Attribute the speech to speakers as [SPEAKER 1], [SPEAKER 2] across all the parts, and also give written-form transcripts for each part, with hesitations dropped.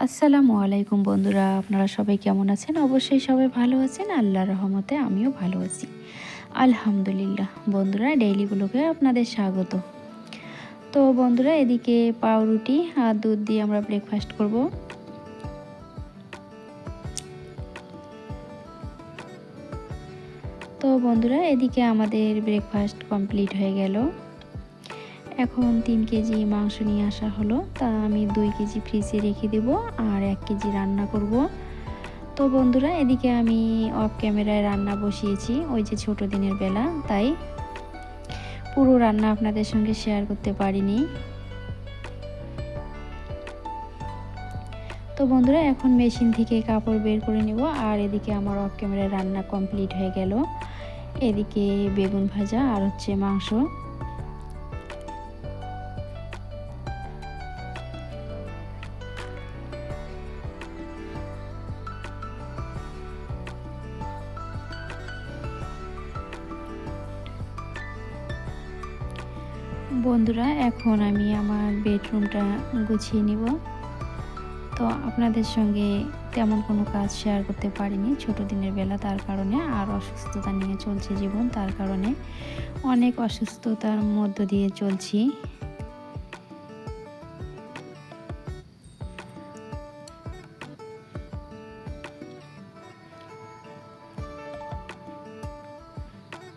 [SPEAKER 1] আসসালামু আলাইকুম বন্ধুরা, আপনারা সবাই কেমন আছেন? অবশ্যই সবাই ভালো আছেন। আল্লাহর রহমতে আমিও ভালো আছি, আলহামদুলিল্লাহ। বন্ধুরা, ডেইলি ব্লগে আপনাদের স্বাগত। তো বন্ধুরা, এদিকে পাউরুটি আর দুধ দিয়ে আমরা ব্রেকফাস্ট করব। তো বন্ধুরা, এদিকে আমাদের ব্রেকফাস্ট কমপ্লিট হয়ে গেল। এখন 3 কেজি মাংস নিয়ে আসা হলো, তা আমি 2 কেজি ফ্রিজে রেখে দেব আর 1 কেজি রান্না করব। তো বন্ধুরা, এদিকে আমি অফ ক্যামেরায় রান্না বসিয়েছি, ওই যে ছোট দিনের বেলা, তাই পুরো রান্না আপনাদের সঙ্গে শেয়ার করতে পারিনি। তো বন্ধুরা, এখন মেশিন থেকে কাপড় বের করে নেব। আর এদিকে আমার অফ ক্যামেরায় রান্না কমপ্লিট হয়ে গেল। এদিকে বেগুন ভাজা আর হচ্ছে মাংস। বন্ধুরা, এখন আমি আমার বেডরুমটা গুছিয়ে নিব। তো আপনাদের সঙ্গে তেমন কোনো কাজ শেয়ার করতে পারিনি ছোট দিনের বেলা, তার কারণে, আর অসুস্থতা নিয়ে চলছে জীবন, তার কারণে অনেক অসুস্থতার মধ্য দিয়ে চলছি।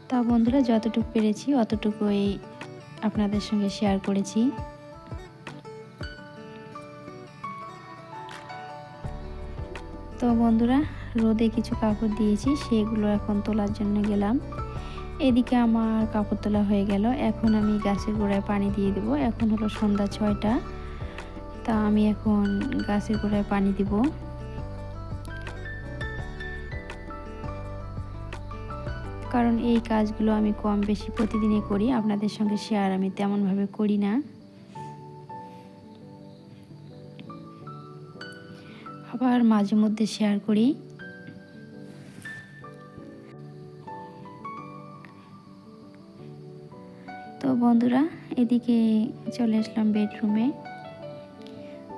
[SPEAKER 1] তা বন্ধুরা, যতটুকু পেরেছি অতটুকুই আপনাদের সঙ্গে শেয়ার করেছি। তো বন্ধুরা, রোদে কিছু কাপড় দিয়েছি, সেগুলো এখন তোলার জন্য গেলাম। এদিকে আমার কাপড় তোলা হয়ে গেল। এখন আমি গাছের গোড়ায় পানি দিয়ে দেব। এখন হলো সন্ধ্যা 6টা। তা আমি এখন গাছের গোড়ায় পানি দিব। কারণ এই কাজগুলো আমি কম বেশি প্রতিদিনই করি, আপনাদের সঙ্গে শেয়ার আমি তেমনভাবে করি না। আবার মাঝে মধ্যে শেয়ার করি। তো বন্ধুরা, এদিকে চলে আসলাম বেডরুমে।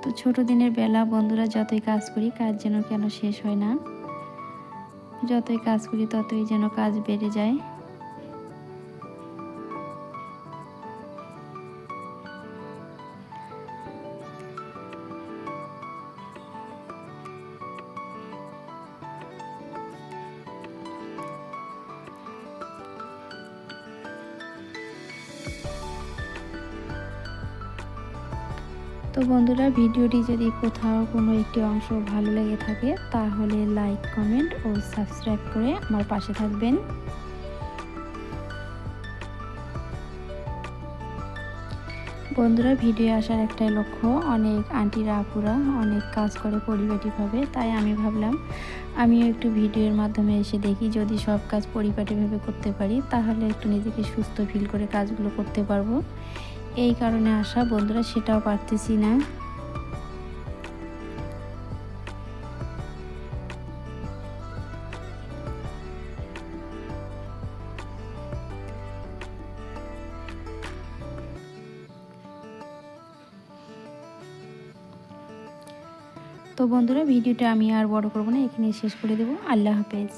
[SPEAKER 1] তো ছোট দিনের বেলা বন্ধুরা, যতই কাজ করি কাজ যেন কেন শেষ হয় না। যতই কাজ করি ততই যেন কাজ বেড়ে যায়। তো বন্ধুরা, ভিডিওটি যদি কোথাও কোনো একটি অংশ ভালো লেগে থাকে তাহলে লাইক, কমেন্ট ও সাবস্ক্রাইব করে আমার পাশে থাকবেন। বন্ধুরা, ভিডিও আসার একটাই লক্ষ্য, অনেক আন্টিরা আপুরা অনেক কাজ করে পরিপাটিভাবে, তাই আমি ভাবলাম আমিও একটু ভিডিওর মাধ্যমে এসে দেখি, যদি সব কাজ পরিপাটিভাবে করতে পারি তাহলে একটু নিজেকে সুস্থ ফিল করে কাজগুলো করতে পারবো। এই কারণে আসা বন্ধুরা, সেটাও পারতেছি না। তো বন্ধুরা, ভিডিওটা আমি আর বড় করব না, এখানেই শেষ করে দেব। আল্লাহ হাফেজ।